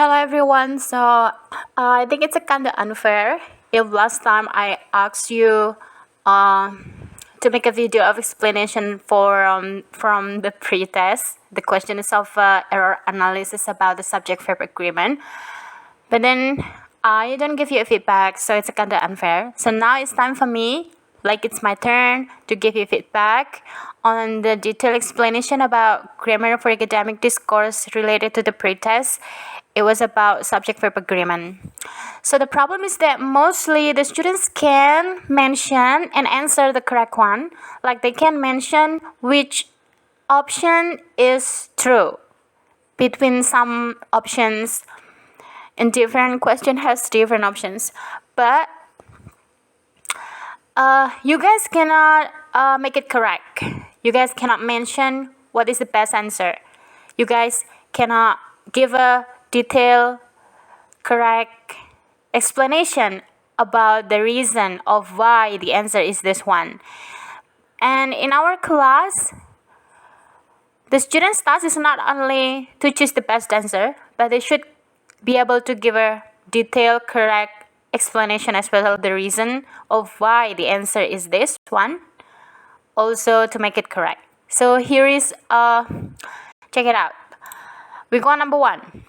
Hello everyone. I think it's a kind of unfair if last time I asked you to make a video of explanation from the pre-test. The question is of error analysis about the subject verb agreement, but then I don't give you a feedback, so it's a kind of unfair. So now it's time for me, like it's my turn to give you feedback on the detailed explanation about grammar for academic discourse related to the pre-test. It was about subject verb agreement. So the problem is that mostly the students can mention and answer the correct one. Like they can mention which option is true between some options, and different question has different options. But you guys cannot make it correct. You guys cannot mention what is the best answer. You guys cannot give a detailed, correct explanation about the reason of why the answer is this one. And in our class, the students' task is not only to choose the best answer, but they should be able to give a detailed, correct explanation as well as the reason of why the answer is this one, also to make it correct. So here is, check it out. We go number 1.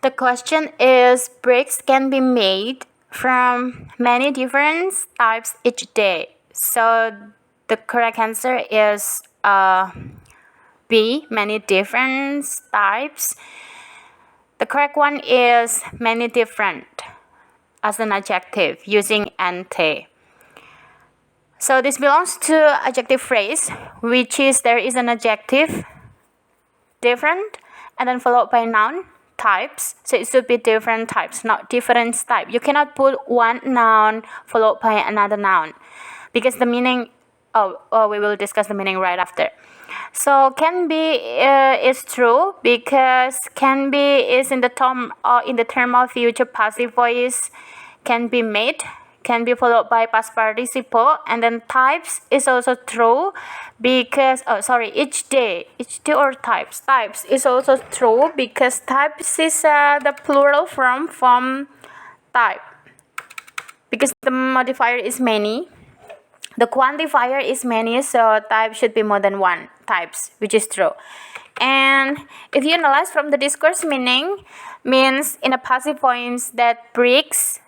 The question is, bricks can be made from many different types each day. So the correct answer is B, many different types. The correct one is many different as an adjective using ante. So this belongs to adjective phrase, which is there is an adjective different and then followed by noun types. So it should be different types, not different type. You cannot put one noun followed by another noun because the meaning, we will discuss the meaning right after. So can be is true because can be is in the term of future passive voice. Can be made, can be followed by past participle, and then types is also true because each day or types is also true because types is the plural from type because the modifier is many, the quantifier is many, so type should be more than one types, which is true. And if you analyze from the discourse meaning, means in a passive voice that bricks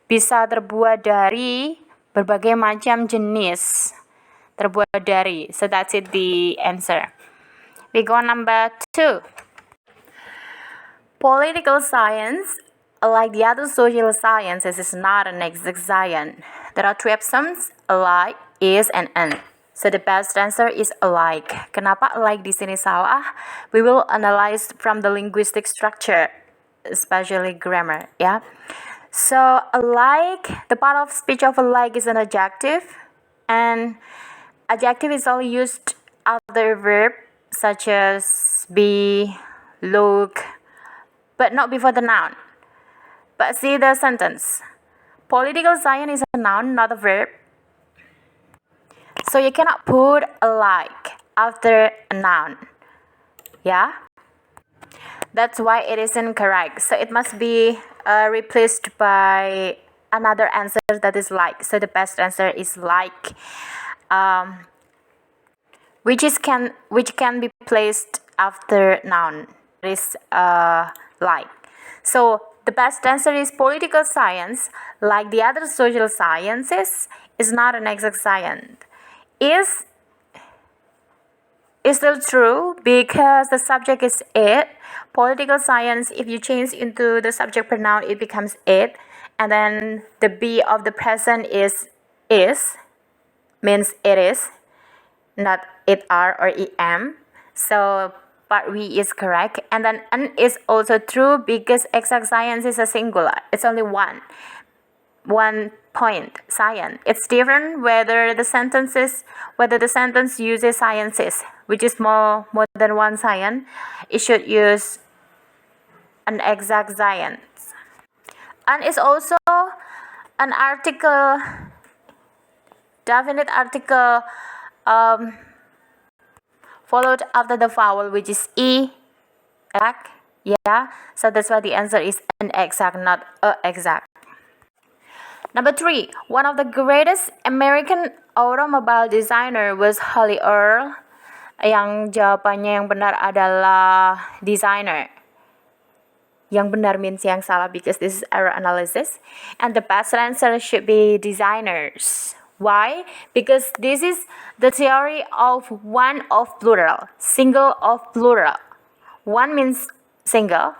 bisa terbuat dari berbagai macam jenis. Terbuat dari. So that's it, the answer. We go number 2. Political science, like the other social sciences, is not an exact science. There are 3 options, alike, is, and an. So the best answer is alike. Kenapa alike di sini salah? We will analyze from the linguistic structure, especially grammar, yeah. So alike, the part of speech of alike is an adjective, and adjective is only used after verb such as be, look, but not before the noun. But see the sentence. Political science is a noun, not a verb. So you cannot put alike after a noun. Yeah? That's why it is incorrect. So it must be replaced by another answer that is like. So the best answer is like, which can be placed after noun. It is like. So the best answer is political science, like the other social sciences, is not an exact science. Is still true because the subject is it. Political science, if you change into the subject pronoun, it becomes it, and then the be of the present is means it is, not it are or it am. So part B is correct, and then an is also true because exact science is a singular. It's only one point science. It's different whether the sentence uses sciences, which is more than one science. It should use an exact science. And it's also an article, definite article followed after the vowel, which is e, Yeah, so that's why the answer is an exact, not a exact. Number 3, one of the greatest American automobile designer was Holly Earl. Yang jawabannya yang benar adalah designer. Yang benar means yang salah because this is error analysis. And the best answer should be designers. Why? Because this is the theory of one of plural, single of plural. One means single,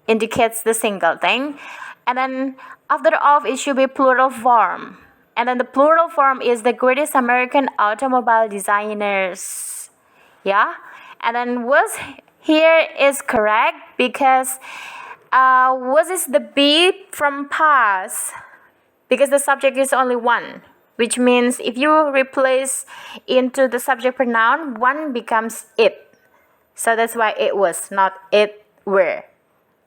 indicates the single thing. And then after of, it should be plural form. And then the plural form is the greatest American automobile designers. Yeah? And then was here is correct because was is the be from past because the subject is only one, which means if you replace into the subject pronoun, one becomes it. So that's why it was, not it were.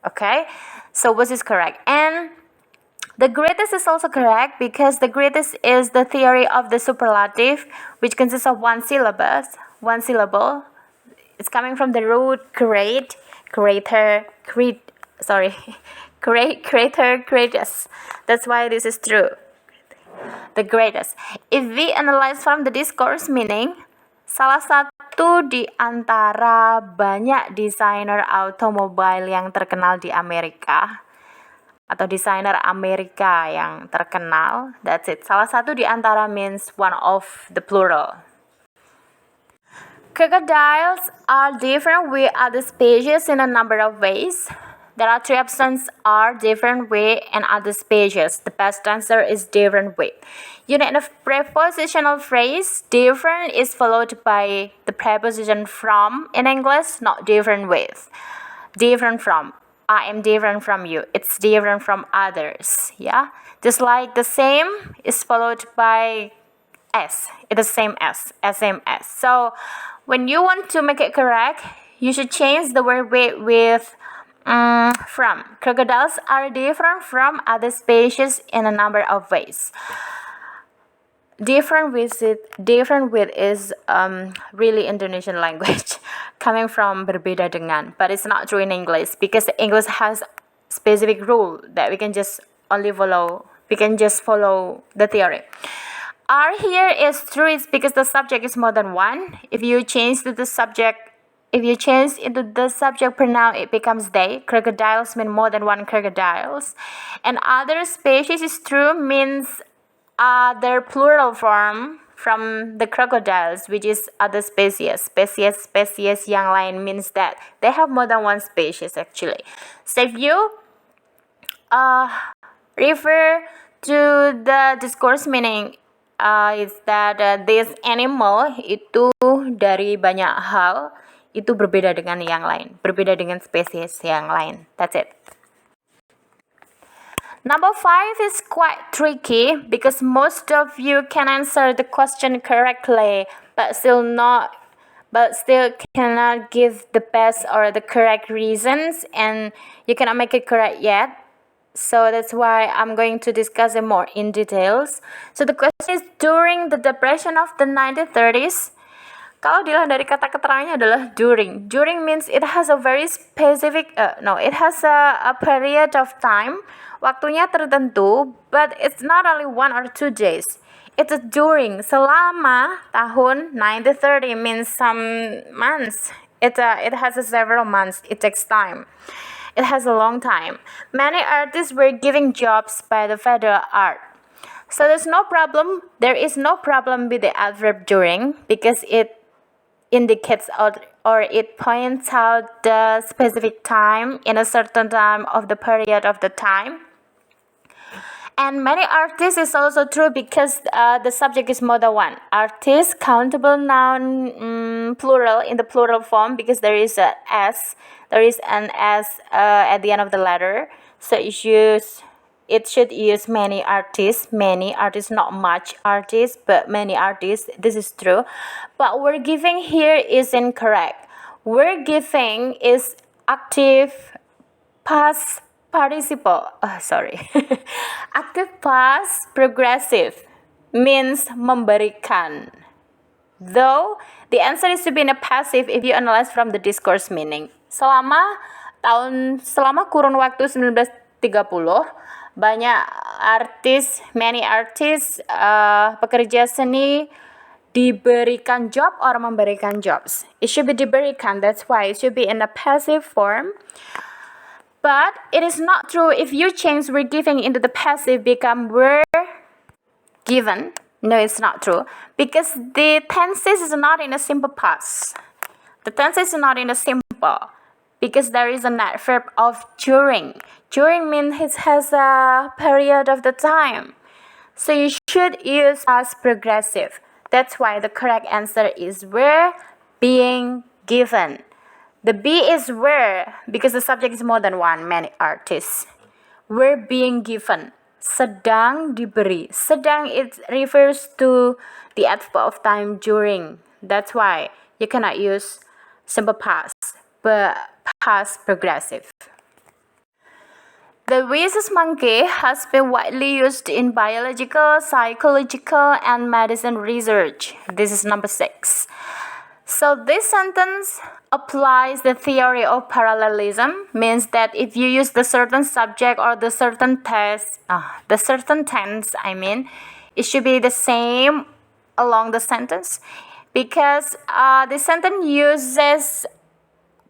Okay? So was is correct. And the greatest is also correct because the greatest is the theory of the superlative, which consists of one syllable. It's coming from the root great, greater, great, greatest. That's why this is true. The greatest. If we analyze from the discourse meaning, salah satu di antara banyak desainer automobile yang terkenal di Amerika atau desainer Amerika yang terkenal, that's it. Salah satu di antara means one of the plural. Crocodiles are different with other species in a number of ways. There are 3 options: are, different with, and other species. The best answer is different with. You need a prepositional phrase. Different is followed by the preposition from in English, not different with. Different from. I am different from you. It's different from others. Yeah? Just like the same is followed by S. It's the same as, same as. So when you want to make it correct, you should change the word with from. Crocodiles are different from other species in a number of ways. Different with is really Indonesian language coming from berbeda dengan, but it's not true in English because English has specific rule that we can just follow the theory. Are here is true is because the subject is more than one. If you change into the subject pronoun, it becomes they. Crocodiles mean more than one crocodiles. And other species is true means their plural form from the crocodiles, which is other species. Species yang lain means that they have more than one species actually. So if you refer to the discourse meaning, is that this animal itu dari banyak hal itu berbeda dengan yang lain, berbeda dengan spesies yang lain. That's it. Number 5 is quite tricky because most of you can answer the question correctly, but still cannot give the best or the correct reasons, and you cannot make it correct yet. So that's why I'm going to discuss it more in details. So the question is, during the depression of the 1930s, kalau dilihat dari kata keterangannya adalah during. During means it has a very specific, it has a period of time, waktunya tertentu, but it's not only 1 or 2 days. It's a during, selama tahun 1930 means some months. It has several months, it takes time. It has a long time. Many artists were given jobs by the federal art. So there is no problem with the adverb during because it indicates or it points out the specific time in a certain time of the period of the time. And many artists is also true because the subject is more than one. Artist, countable noun, plural in the plural form because there is an S at the end of the letter. So it should use many artists, not much artists, but many artists. This is true. But we're giving here is incorrect. We're giving is active past participle. Active past progressive means memberikan. Though the answer is to be in a passive if you analyze from the discourse meaning. Selama selama kurun waktu 1930, many artists, pekerja seni diberikan job or memberikan jobs. It should be diberikan, that's why it should be in a passive form. But it is not true if you change were giving into the passive become were given. No, it's not true because the tenses is not in a simple past. The tenses is not in a simple because there is an adverb of during. During means it has a period of the time. So you should use past progressive. That's why the correct answer is were being given. The be is were because the subject is more than one, many artists. Were being given. Sedang diberi. Sedang, it refers to the adverb of time during. That's why you cannot use simple past, but past progressive. The rhesus monkey has been widely used in biological, psychological, and medicine research. This is number 6. So this sentence applies the theory of parallelism, means that if you use the certain subject or the certain tense, it should be the same along the sentence, because the sentence uses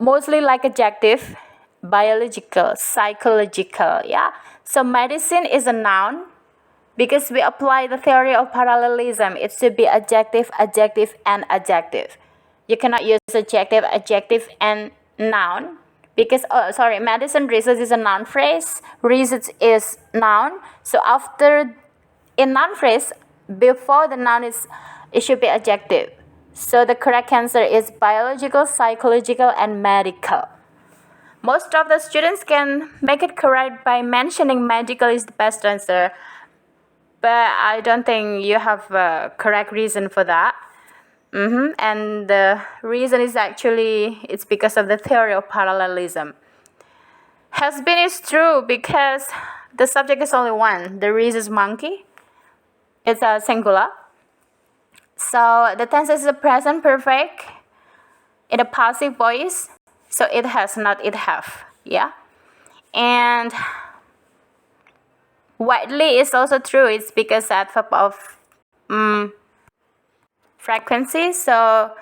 mostly like adjective, biological, psychological, yeah. So medicine is a noun. Because we apply the theory of parallelism, it should be adjective, adjective, and adjective. You cannot use adjective, adjective, and noun because, medicine research is a noun phrase, research is noun. So after a noun phrase, before the noun it should be adjective. So the correct answer is biological, psychological, and medical. Most of the students can make it correct by mentioning medical is the best answer, but I don't think you have a correct reason for that. And the reason is actually it's because of the theory of parallelism. Has been is true because the subject is only one. The rhesus monkey. It's a singular. So the tense is a present perfect in a passive voice. So it has, not it have. Yeah. And widely is also true. It's because adverb of frequency. So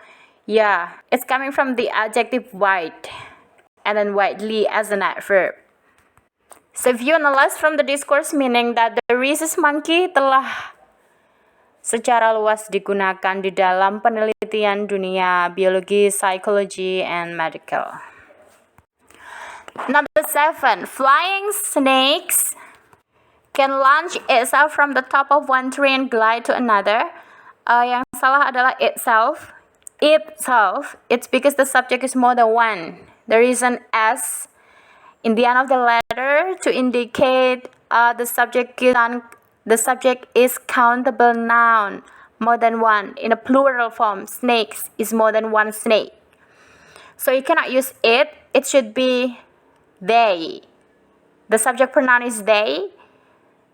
yeah, it's coming from the adjective wide and then widely as an adverb. So if you analyze from the discourse meaning that the rhesus monkey telah secara luas digunakan di dalam penelitian dunia biologi, psychology, and medical. Number 7, flying snakes can launch itself from the top of one tree and glide to another. Yang salah adalah itself. It's because the subject is more than one. There is an S in the end of the letter to indicate the subject is countable noun, more than one. In a plural form, snakes is more than one snake. So you cannot use it. It should be they. The subject pronoun is they,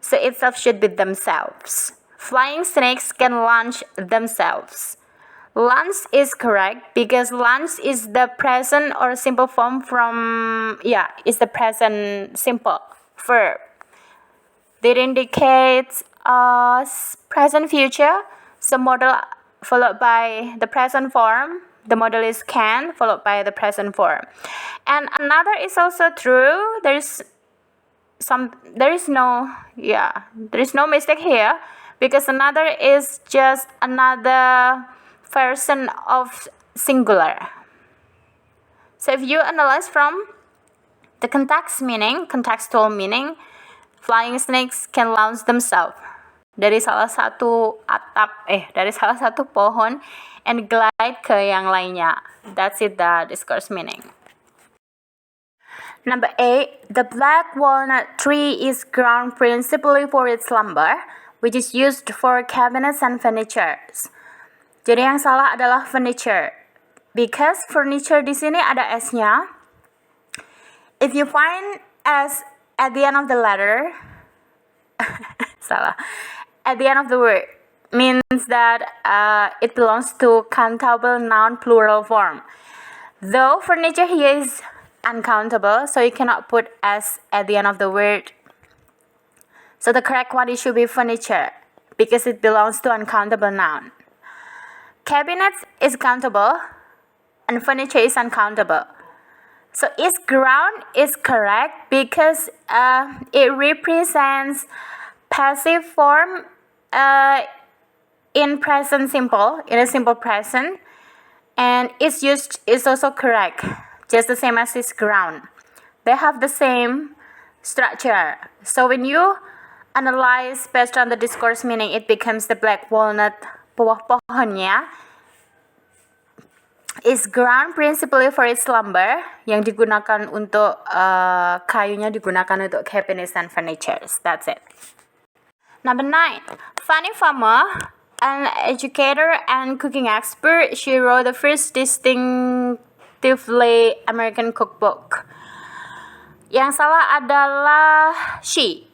so itself should be themselves. Flying snakes can launch themselves. Launch is correct because launch is the present or simple form is the present simple verb. It indicates present future, so modal followed by the present form. The modal is can followed by the present form. And another is also true. There is no mistake here because another is just another version of singular. So if you analyze from the contextual meaning, flying snakes can launch themselves dari salah satu pohon and glide ke yang lainnya. That's it, the discourse meaning. Number 8, the black walnut tree is grown principally for its lumber, which is used for cabinets and furnitures. Jadi yang salah adalah furniture. Because furniture di sini ada S-nya. If you find S at the end of the letter, at the end of the word, means that it belongs to countable noun plural form. Though furniture here is uncountable, so you cannot put s at the end of the word. So the correct one, it should be furniture because it belongs to uncountable noun. Cabinet is countable and furniture is uncountable. So its ground is correct because it represents passive form in present simple, in a simple present, and its use is also correct, just the same as its ground. They have the same structure. So when you analyze based on the discourse meaning, it becomes the black walnut. Buah pohonnya is ground principally for its lumber, yang digunakan untuk kayunya digunakan untuk cabinets and furnitures. That's it. Number 9, Fanny Farmer, an educator and cooking expert. She wrote the first distinctively American cookbook. Yang salah adalah she,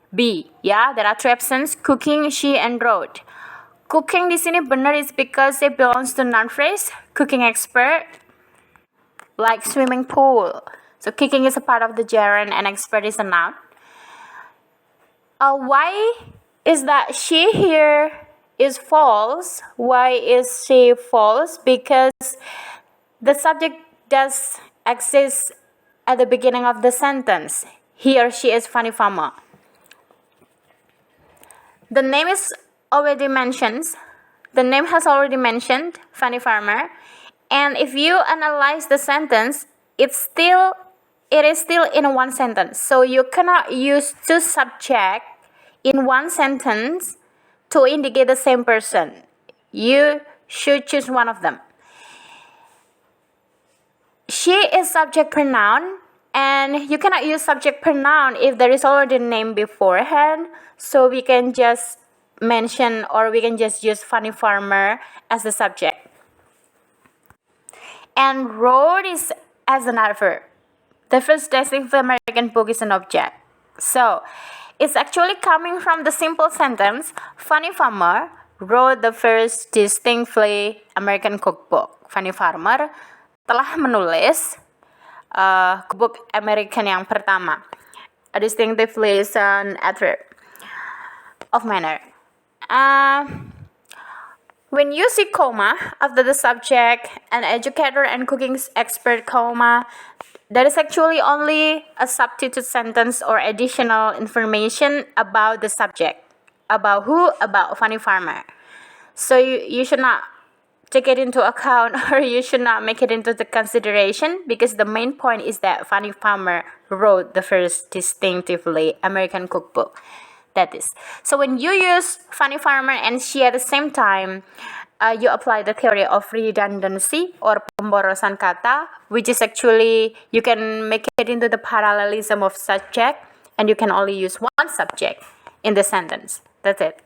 B. Ya, there are two options: cooking, she, and wrote. Cooking di sini benar is because it belongs to noun phrase. Cooking expert, like swimming pool. So cooking is a part of the gerund and expert is a noun. Why is that she here is false? Why is she false? Because the subject does exist at the beginning of the sentence. He or she is Fanny Farmer. The name is already mentioned. The name has already mentioned Fanny Farmer. And if you analyze the sentence, it is still in one sentence. So you cannot use two subjects in one sentence to indicate the same person. You should choose one of them. She is subject pronoun, and you cannot use subject pronoun if there is already a name beforehand. So we can just mention, or we can just use Fanny Farmer as the subject. And wrote is as an adverb. The first distinctive American book is an object. So it's actually coming from the simple sentence, Fanny Farmer wrote the first distinctly American cookbook. Fanny Farmer telah menulis cookbook American yang pertama. A distinctively is an adverb of manner. When you see comma after the subject, an educator and cooking expert, comma, that is actually only a substitute sentence or additional information about the subject. About who? About Fanny Farmer. So you should not take it into account, or you should not make it into the consideration, because the main point is that Fanny Farmer wrote the first distinctively American cookbook. That is. So when you use Fanny Farmer and she at the same time, you apply the theory of redundancy or pemborosan kata, which is actually, you can make it into the parallelism of subject, and you can only use one subject in the sentence. That's it.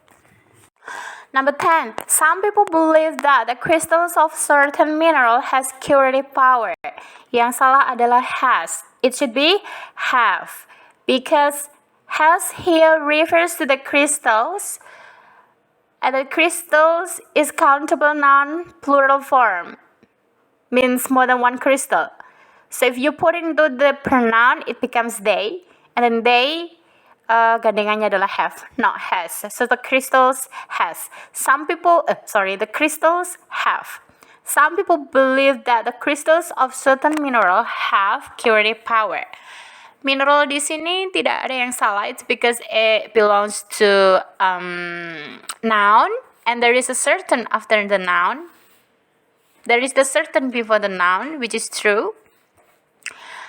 Number 10, some people believe that the crystals of certain mineral has curative power. Yang salah adalah has. It should be have, because has here refers to the crystals, and the crystals is countable noun, plural form, means more than one crystal. So if you put it into the pronoun, it becomes they, and then they gandengannya adalah have, not has. So the crystals has. The crystals have. Some people believe that the crystals of certain mineral have curative power. Mineral di sini tidak ada yang salah. It's because it belongs to noun, and there is a certain after the noun. There is the certain before the noun, which is true.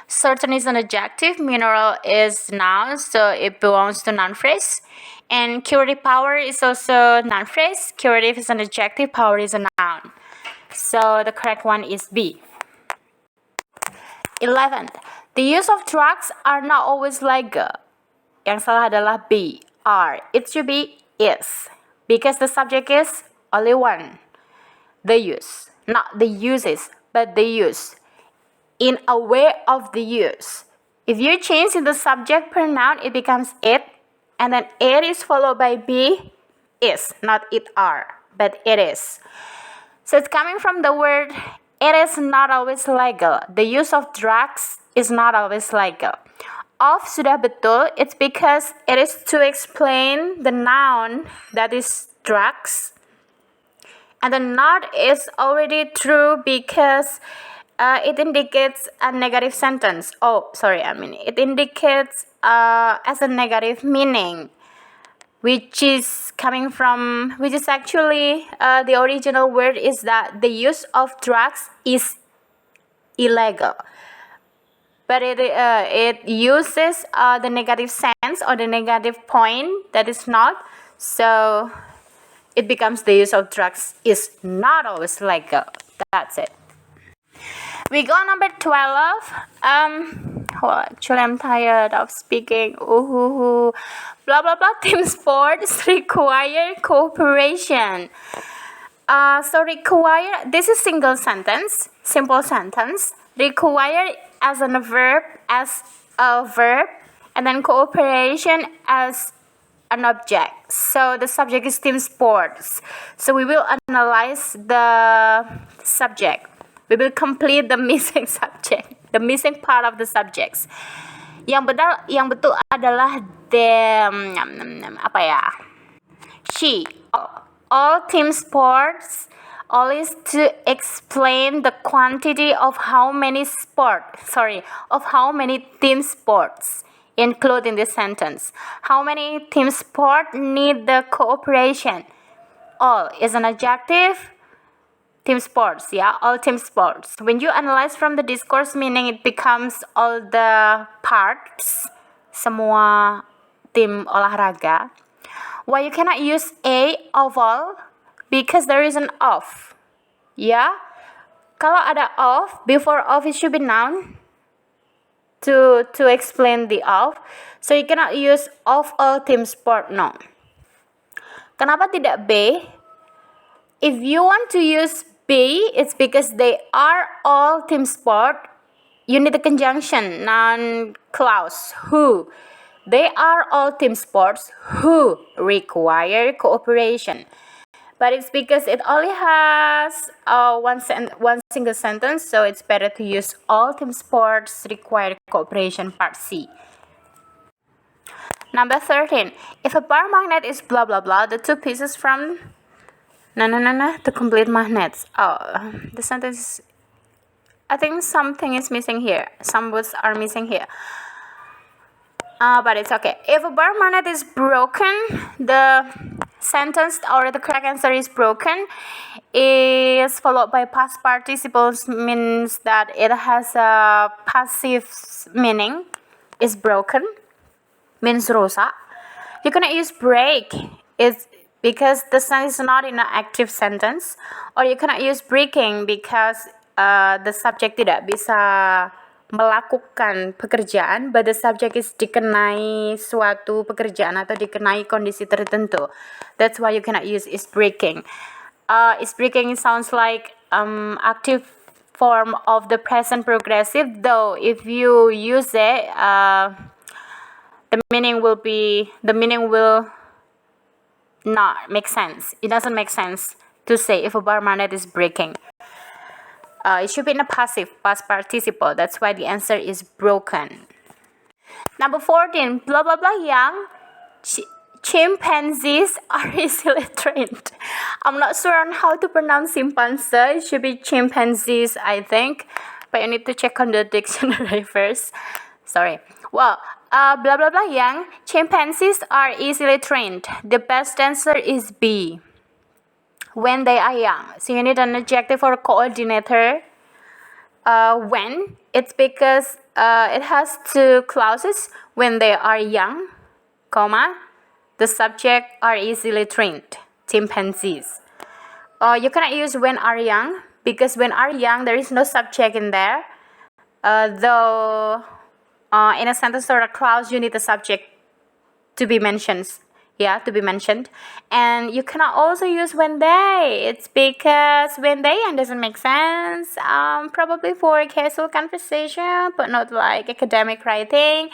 Certain is an adjective, mineral is noun, so it belongs to noun phrase. And curative power is also noun phrase. Curative is an adjective, power is a noun. So the correct one is B. 11. The use of drugs are not always legal. Yang salah adalah B, are. It should be is, because the subject is only one. The use, not the uses, but the use. In a way of the use. If you change in the subject pronoun, it becomes it, and then it is followed by be, is, not it are, but it is. So it's coming from the word it is not always legal. The use of drugs is not always legal. Of sudah betul, it's because it is to explain the noun that is drugs. And the not is already true because it indicates a negative sentence. It indicates as a negative meaning, which is actually the original word is that the use of drugs is illegal. But it uses the negative sense or the negative point that is not. So it becomes the use of drugs is not always legal. That's it. We go number 12. Actually, I'm tired of speaking. Blah blah blah. Team sports require cooperation. Require. This is simple sentence. Require as a verb, and then cooperation as an object. So the subject is team sports. So we will analyze the subject. We will complete the missing subject, the missing part of the subjects. Yang betul adalah she. All team sports always to explain the quantity of how many team sports include in this sentence. How many team sport need the cooperation? All is an adjective. Team sports, all team sports. When you analyze from the discourse meaning, it becomes all the parts, semua tim olahraga. Why you cannot use of all? Because there is an of. Kalau ada of, before of it should be noun to explain the of. So you cannot use of all team sport, no. Kenapa tidak B? If you want to use B, it's because they are all team sport. You need the conjunction, noun clause, who. They are all team sports who require cooperation. But it's because it only has one single sentence, so it's better to use all team sports require cooperation, part C. Number 13. If a bar magnet is blah blah blah, the two pieces from the complete magnets. The sentence, I think something is missing here. Some words are missing here. But it's okay. If a bar magnet is broken, the sentence or the correct answer is broken is followed by past participles, means that it has a passive meaning. Is broken means rusak. You cannot use break. It's because the sentence is not in an active sentence. Or you cannot use breaking because the subject tidak bisa melakukan pekerjaan, but the subject is dikenai suatu pekerjaan atau dikenai kondisi tertentu. That's why you cannot use is breaking. Is breaking sounds like active form of the present progressive, though if you use it, the meaning will not make sense. It doesn't make sense to say if a bar magnet is breaking. It should be in a passive, past participle. That's why the answer is broken. Number 14. Blah blah blah yang chimpanzees are easily trained. I'm not sure on how to pronounce chimpanzee. It should be chimpanzees, I think. But you need to check on the dictionary first. Sorry. Well, blah blah blah yang chimpanzees are easily trained. The best answer is B. When they are young. So you need an adjective or a coordinator. When, it's because it has two clauses. When they are young, comma, the subject are easily trained. Chimpanzees. You cannot use when are young, because when are young there is no subject in there. Though in a sentence or a clause you need the subject to be mentioned. To be mentioned. And you cannot also use when they. It's because when they and doesn't make sense. Probably for casual conversation, but not like academic writing.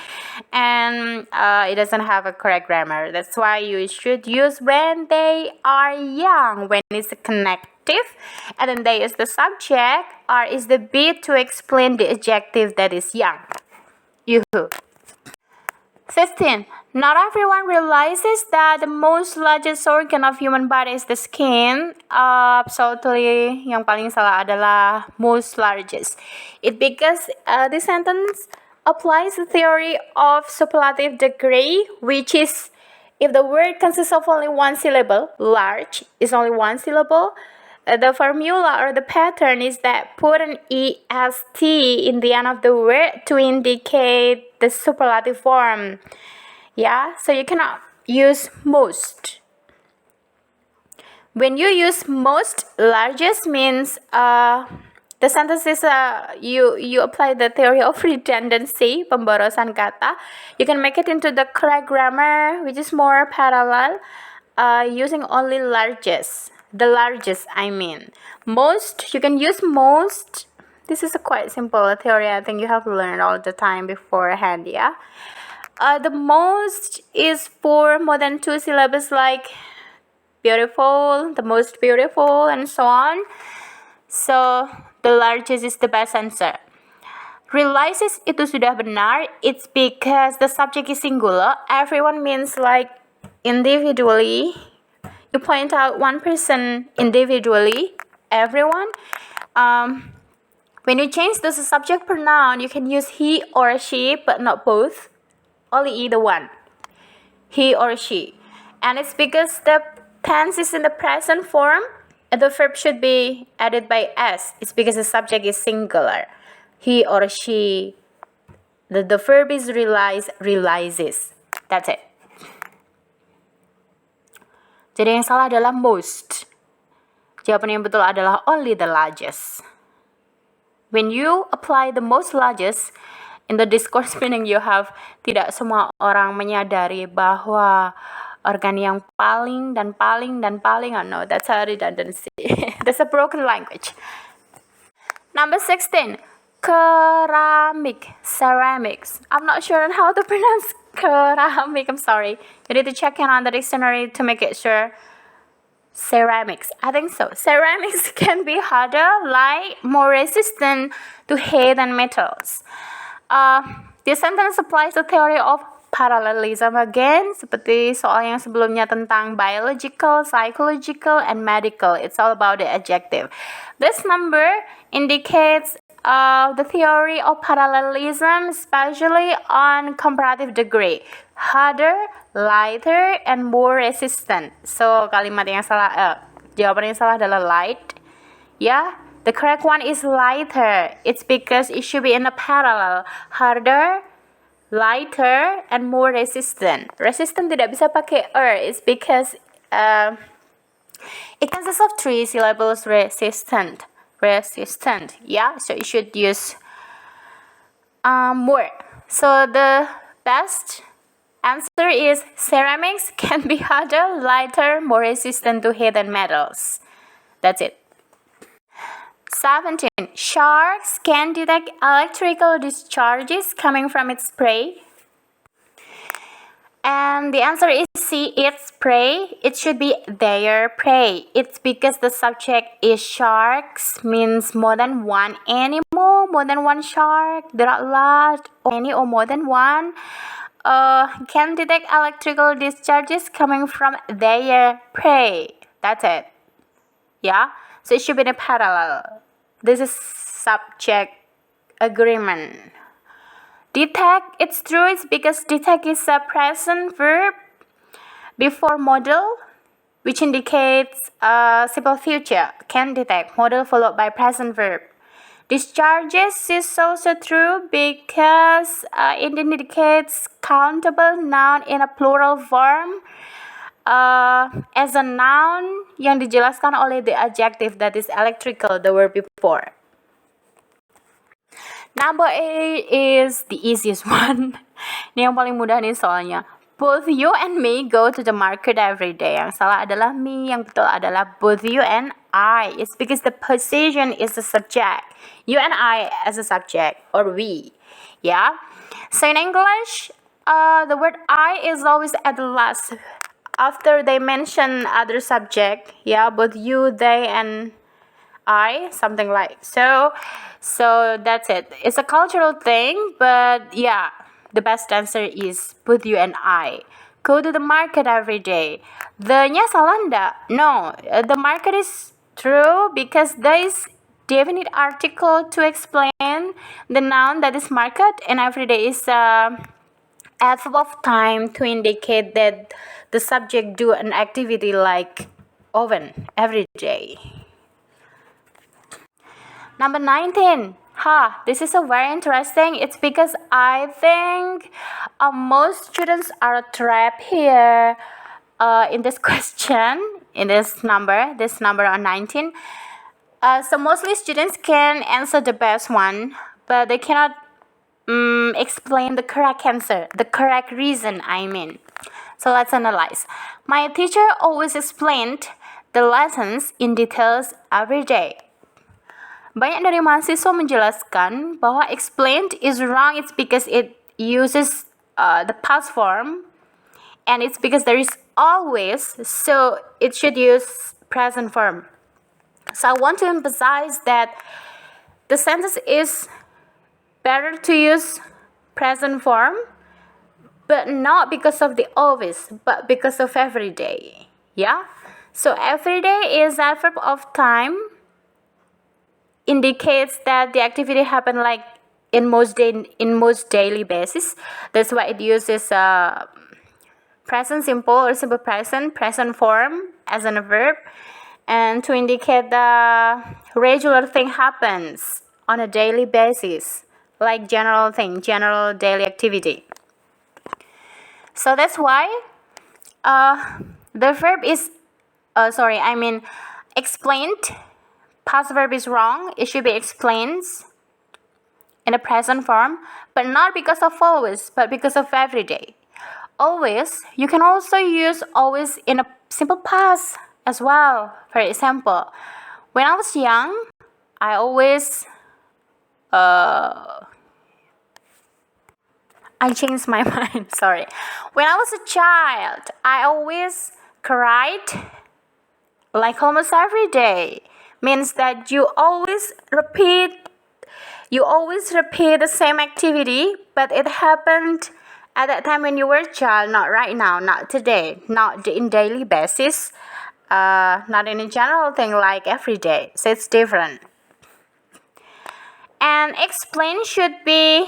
And it doesn't have a correct grammar. That's why you should use when they are young, when it's connected adjective, and then they is the subject, are is the be to explain the adjective that is young. 15. Not everyone realizes that the most largest organ of human body is the skin. Absolutely, yang paling salah adalah most largest. It because this sentence applies the theory of superlative degree, which is if the word consists of only one syllable, large is only one syllable, the formula or the pattern is that put an est in the end of the word to indicate the superlative form. Yeah, so you cannot use most. When you use most, largest means the sentence is you apply the theory of redundancy, pemborosan kata. You can make it into the correct grammar, which is more parallel, using only largest. The largest, I mean. Most, you can use most. This is a quite simple theory. I think you have learned all the time beforehand, yeah? The most is for more than 2 syllables like beautiful, the most beautiful, and so on. So, the largest is the best answer. Realizes itu sudah benar, it's because the subject is singular. Everyone means like individually. You point out one person individually, everyone. When you change the subject pronoun, you can use he or she, but not both. Only either one. He or she. And it's because the tense is in the present form, and the verb should be added by s. It's because the subject is singular. He or she. The verb is realizes. That's it. Jadi yang salah adalah most. Jawaban yang betul adalah only the largest. When you apply the most largest in the discourse meaning you have, tidak semua orang menyadari bahwa organ yang paling dan paling dan paling, oh no, that's a redundancy. That's a broken language. Number 16. Ceramics. I'm not sure on how to pronounce ceramic. I'm sorry. You need to check in on the dictionary to make it sure. Ceramics. I think so. Ceramics can be harder, light, more resistant to heat than metals. This sentence applies the theory of parallelism again, seperti soal yang sebelumnya tentang biological, psychological, and medical. It's all about the adjective. This number indicates the theory of parallelism, especially on comparative degree. Harder, lighter, and more resistant. So, kalimat yang salah, jawaban yang salah adalah light. Yeah, the correct one is lighter. It's because it should be in a parallel. Harder, lighter, and more resistant. Resistant tidak bisa pakai It's because it consists of 3 syllables. Resistant. Yeah, so you should use more. So the best answer is ceramics can be harder, lighter, more resistant to heat than metals. That's it. 17. Sharks can detect electrical discharges coming from its prey. And the answer is C, its prey. It should be their prey. It's because the subject is sharks, means more than one animal, more than one shark. There are a lot, any or more than one. Can detect electrical discharges coming from their prey. That's it. Yeah? So it should be in a parallel. This is subject agreement. Detect, it's true, it's because detect is a present verb before modal, which indicates simple future. Can detect, modal followed by present verb. Discharges is also true because it indicates countable noun in a plural form as a noun yang dijelaskan oleh the adjective that is electrical, the word before. Number 8 is the easiest one. Ini yang paling mudah nih soalnya. Both you and me go to the market every day. Yang salah adalah me, yang betul adalah both you and I. It's because the possession is the subject. You and I as a subject, or we. Yeah? So in English, the word I is always at the last. After they mention other subject, yeah, both you, they, and I, something like so. So that's it. It's a cultural thing, but yeah, the best answer is both you and I. Go to the market every day. The-nya salah ndak? No, the market is true because there is definite article to explain the noun that is market, and every day is adverb of time to indicate that the subject do an activity like often every day. Number 19. This is a very interesting. It's because I think most students are trapped here in this question, in this number on 19. So mostly students can answer the best one, but they cannot explain the correct answer, the correct reason, I mean. So let's analyze. My teacher always explained the lessons in details every day. Banyak dari mahasiswa menjelaskan bahwa explained is wrong. It's because it uses the past form, and it's because there is always, so it should use present form. So I want to emphasize that the sentence is better to use present form, but not because of the always, but because of every day. Yeah? So every day is adverb of time, indicates that the activity happen like in most daily basis. That's why it uses present simple or simple present form as a verb, and to indicate the regular thing happens on a daily basis, like general daily activity. So that's why the verb is explained. Past verb is wrong. It should be explains in a present form, but not because of always, but because of every day. Always, you can also use always in a simple past as well. For example, when I was young, I always I changed my mind, sorry. When I was a child, I always cried like almost every day. Means that you always repeat the same activity, but it happened at that time when you were a child, not right now, not today, not in daily basis, not in a general thing like every day. So it's different. And explain should be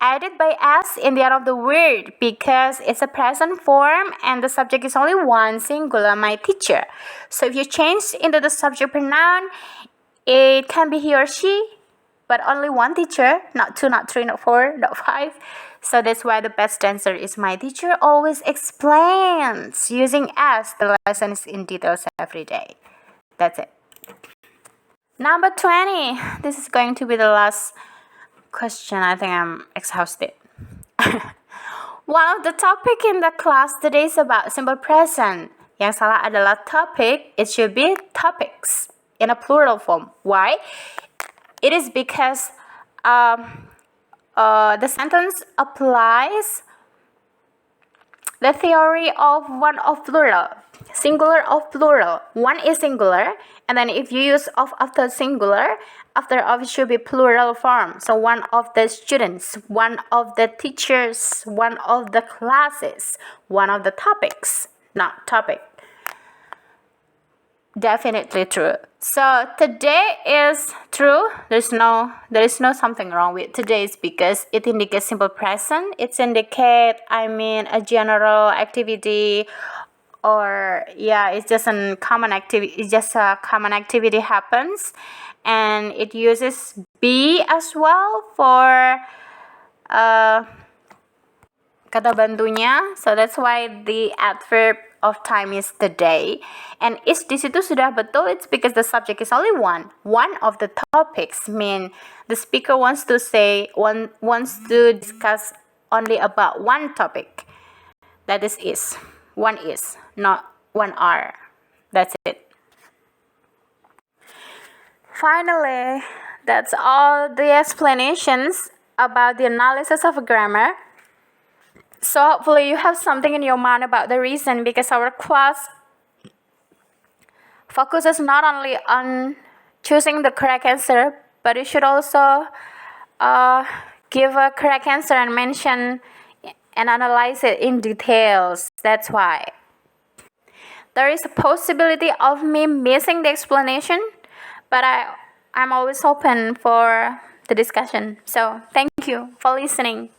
added by s in the end of the word because it's a present form and the subject is only one, singular, my teacher. So if you change into the subject pronoun, it can be he or she, but only one teacher, not two, not three, not four, not five. So that's why the best answer is my teacher always explains using s the lessons in details every day. That's it. Number 20. This is going to be the last question. I think I'm exhausted. One of the topic in the class today is about simple present. Yang salah adalah topic. It should be topics in a plural form. Why? It is because the sentence applies the theory of one of plural, singular of plural. One is singular, and then if you use of after singular, after of it should be plural form. So one of the students, one of the teachers, one of the classes, one of the topics, not topic. Definitely true. So today is true. There is no something wrong with today is because it indicates simple present. It indicates a general activity, or it's just a common activity. It's just a common activity happens, and it uses be as well for kata bantunya. So that's why the adverb of time is the day, and is di situ sudah betul. It's because the subject is only one of the topics. Mean the speaker wants to discuss only about one topic. That is one is, not one are. That's it. Finally, that's all the explanations about the analysis of grammar. So hopefully you have something in your mind about the reason, because our class focuses not only on choosing the correct answer, but you should also give a correct answer and mention and analyze it in details. That's why. There is a possibility of me missing the explanation, but I'm always open for the discussion. So thank you for listening.